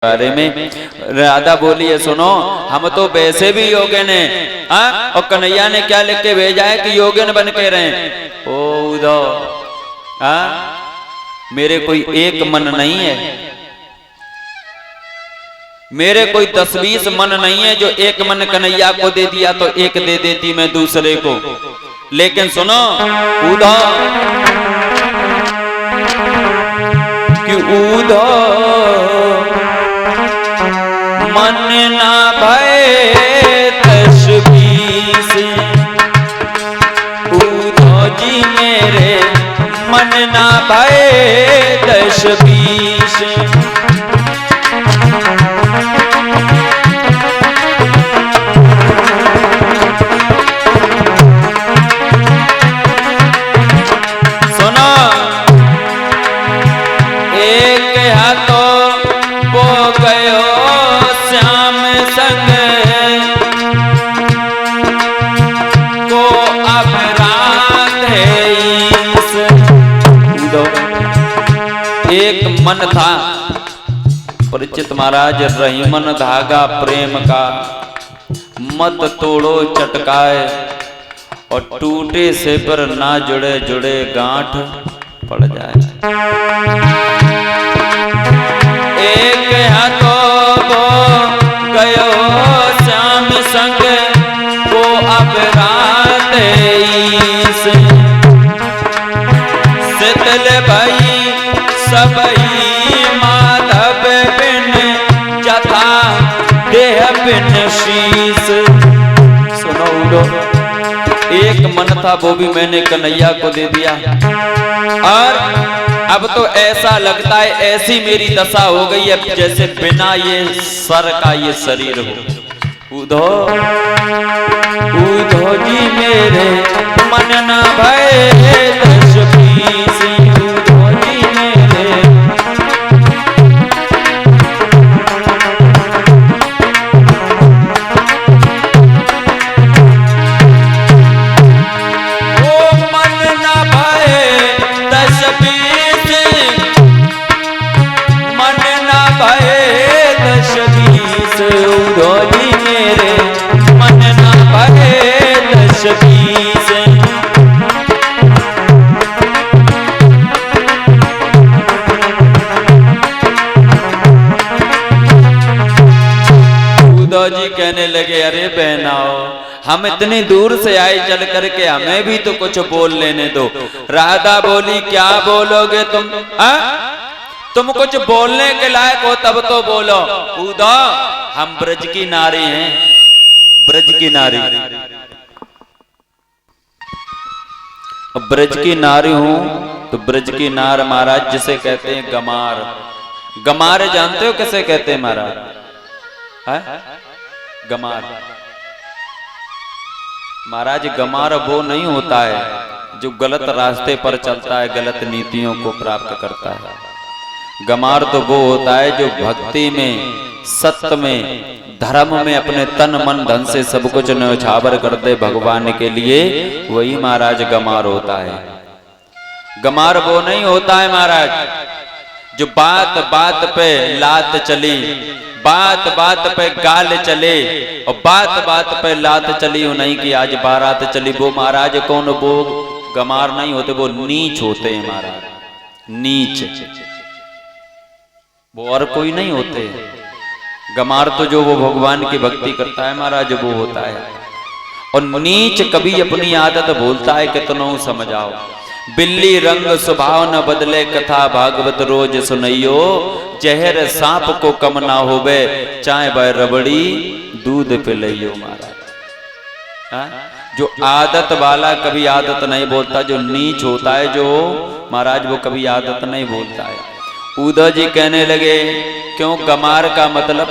बारे में राधा बोली है, सुनो हम तो वैसे भी योगिन हैं, और कन्हैया ने क्या लिख के भेजा है कि योगिन बन के रहे। ओ उद्धव, मेरे कोई एक मन नहीं है, मेरे कोई 10-20 मन नहीं है जो एक मन कन्हैया को दे दिया तो एक दे देती मैं दूसरे को। लेकिन सुनो उद्धव कि उद्धव मन ना भय 10-20, उद्धव जी मेरे मन ना भय 10-20। सुनो एक हाथों वो गयो श्याम संग को अब रात है ईस। एक मन था परिचित महाराज, रहीमन धागा प्रेम का मत तोड़ो चटकाए, और टूटे से पर ना जुड़े जुड़े गांठ पड़ जाए। एक हाथों वो गयो श्याम संग वो अब रात ईस। शीतल भई सबई माधव बिन जथा देह बिन शीस। सुनो उठो, एक मन था वो भी मैंने कन्हैया को दे दिया, और अब तो ऐसा लगता है ऐसी मेरी दशा हो गई है जैसे बिना ये सर का ये शरीर हो। उद्धव उद्धव जी मेरे मन ना भय 10-20, उद्धव जी मेरे जी कहने लगे, अरे बहनाओ हम इतनी दूर से आए चल करके, हमें भी तो कुछ बोल लेने दो। राधा बोली, क्या बोलोगे तुम? तुम कुछ बोलने के लायक हो तब तो बोलो। उद्धव हम ब्रज की नारी हैं, ब्रज की नारी, ब्रज की नारी हूं तो ब्रज की नार महाराज जिसे कहते हैं गमार। गमार जानते हो किसे कहते हैं महाराज? गमार महाराज, गमार वो नहीं होता है जो गलत रास्ते पर चलता है, गलत नीतियों को प्राप्त करता है। गमार तो वो होता है जो भक्ति में, सत्य में, धर्म में अपने तन मन धन से सब कुछ न्यौछावर कर दे भगवान के लिए, वही महाराज गमार होता है। गमार वो नहीं होता है महाराज जो बात बात पे लात चली, बात बात पे गाल चले, और बात बात पे लात चली, वो नहीं कि आज बारात चली। वो महाराज कौन? वो गमार नहीं होते, वो नीच होते हैं महाराज, नीच। वो और कोई नहीं होते। गमार तो जो वो भगवान की भक्ति करता है महाराज वो होता है। और नीच कभी अपनी आदत भूलता है कितनों समझाओ। बिल्ली रंग स्वभाव न बदले, कथा भागवत रोज सुनइयो, जहर सांप को कम ना होवे, चाहे वह रबड़ी दूध पिलइयो महाराज। जो आदत वाला कभी आदत नहीं बोलता, जो नीच होता है जो महाराज वो कभी आदत नहीं बोलता है। उद्धव जी कहने लगे, क्यों गमार का मतलब?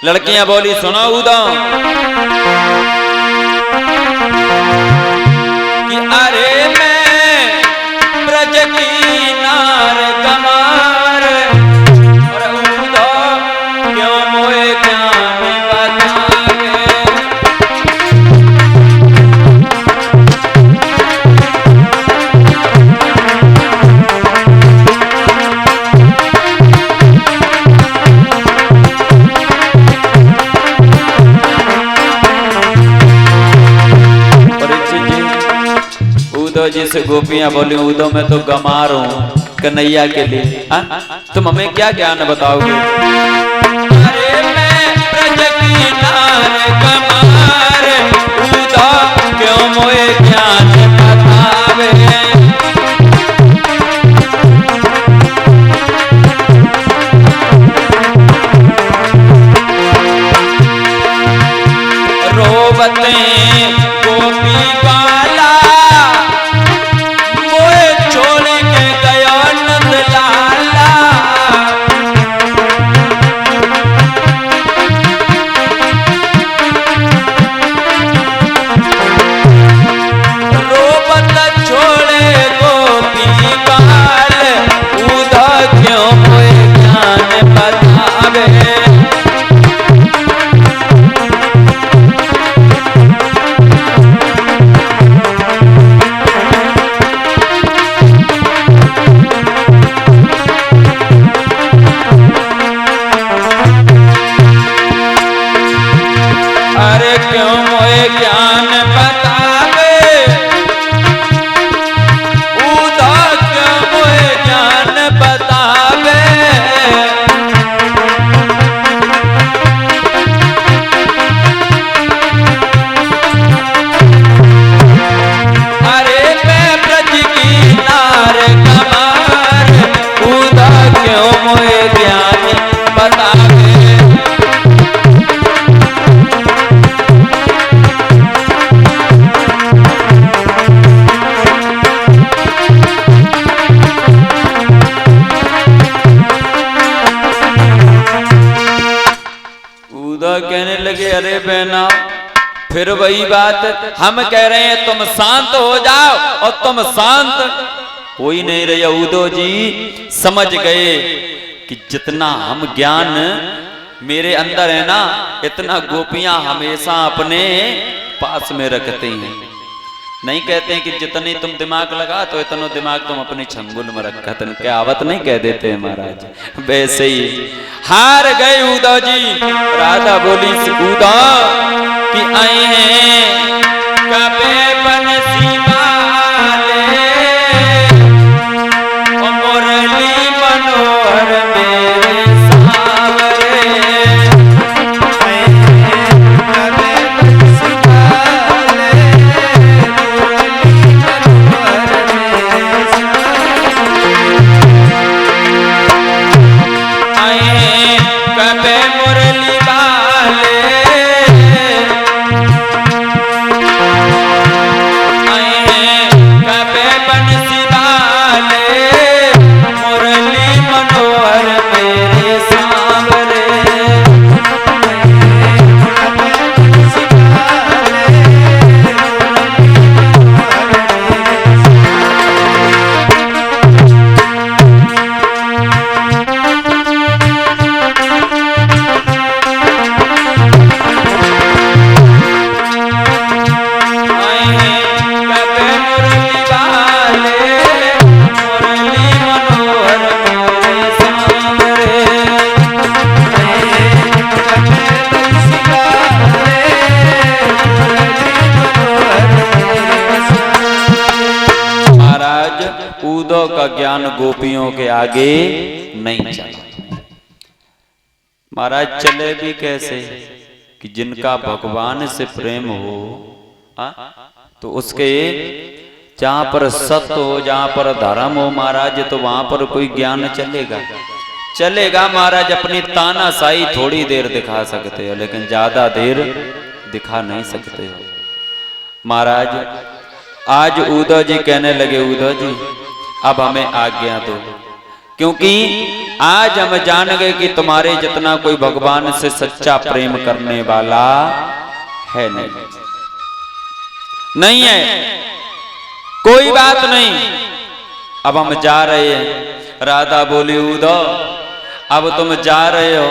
लड़कियां बोली, सुनो उद्धव कि अरे मैं ब्रज की नार गमार, और उद्धव क्यों मोए ज्ञान बतावे। जी से गोपियां बोली, उदो मैं तो गमार हूँ कन्हैया के लिए, तुम हमें क्या ज्ञान बताओगे? अरे मैं ब्रज की नार गमार, उदो क्यों मोए ज्ञान बतावे। रोबते गोपी बाला, मोए छोड़ के गया नंद लाला। रोबत छोड़े गोपी बाल, उदा क्यों मोए ज्ञान बतावे। अरे क्यों मोए ज्ञान बतावे, उदा क्यों मोए ज्ञान बतावे। अरे मैं ब्रज की नार गमार, उदा क्यों मोए ज्ञान बतावे। कहने लगे, अरे बहना फिर वही बात, हम कह रहे हैं तुम शांत हो जाओ और तुम शांत हो ही नहीं रहे। उदो जी समझ गए कि जितना हम ज्ञान मेरे अंदर है ना, इतना गोपियां हमेशा अपने पास में रखते हैं। नहीं कहते हैं कि जितने तुम दिमाग लगा तो इतना दिमाग तुम अपने छंगुल में रखा, तुम क्या आवत नहीं कह देते हैं महाराज। वैसे ही हार गए उदो जी। राधा बोली उदो कि आए हैं कबे बंसी वाले, ओ मुरली मनोहर मेरे सावरे। आए हैं कबे बंसी वाले, कबे मुरली वाले, आए हैं कबे बंसी वाले, मुरली मनोहर मेरे सांवरे। उदो का ज्ञान गोपियों के आगे नहीं चला। महाराज चले भी कैसे कि जिनका भगवान से प्रेम हो, तो उसके जहां पर सत्य हो, जहां पर धर्म हो महाराज, तो वहां पर कोई ज्ञान चलेगा महाराज। अपनी तानाशाही थोड़ी देर दिखा सकते हो, लेकिन ज्यादा देर दिखा नहीं सकते हो महाराज। आज उदो जी कहने लगे, उदो जी अब हमें आज्ञा दो, क्योंकि आज हम जान गए कि तुम्हारे जितना कोई भगवान से सच्चा प्रेम करने वाला है नहीं है, कोई बात नहीं, अब हम जा रहे हैं। राधा बोली, उदो अब तुम जा रहे हो,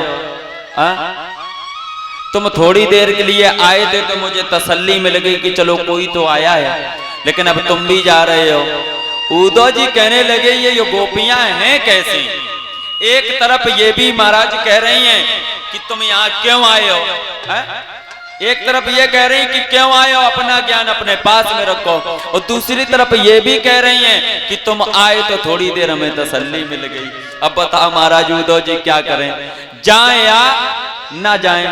तुम थोड़ी देर के लिए आए थे तो मुझे तसल्ली मिल गई कि चलो कोई तो आया है, लेकिन अब तुम भी जा रहे हो। उदो जी कहने लगे, ये गोपियां हैं कैसी? एक तरफ ये भी महाराज कह रही हैं कि तुम यहाँ क्यों आए हो, एक तरफ ये कह रही कि क्यों आए हो, अपना ज्ञान अपने पास में रखो, और दूसरी तरफ ये भी कह रही हैं कि तुम आए तो थोड़ी देर हमें तसल्ली मिल गई। अब बताओ महाराज उद्धव जी क्या करें, जाएं या ना जाएं?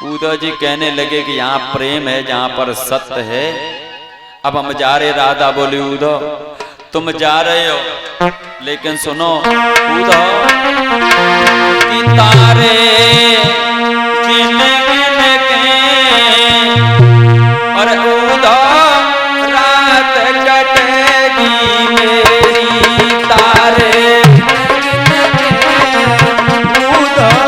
उद्धव जी कहने लगे कि यहाँ प्रेम है, जहां पर सत्य है। अब हम जा रहे। राधा बोली उद्धव तुम जा रहे हो, लेकिन सुनो उद्धव कि तारे गिन गिन के और उद्धव रात कटेगी मेरी, तारे उद्धव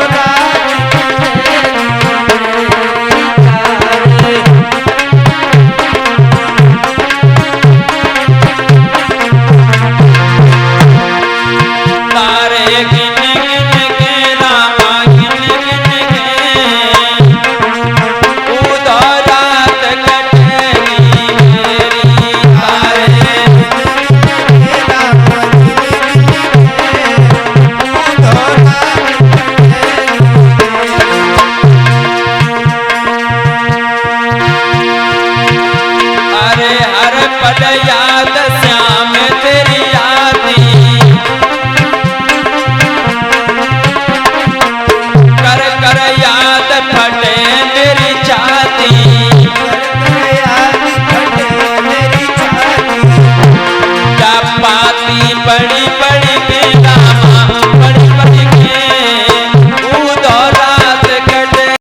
याद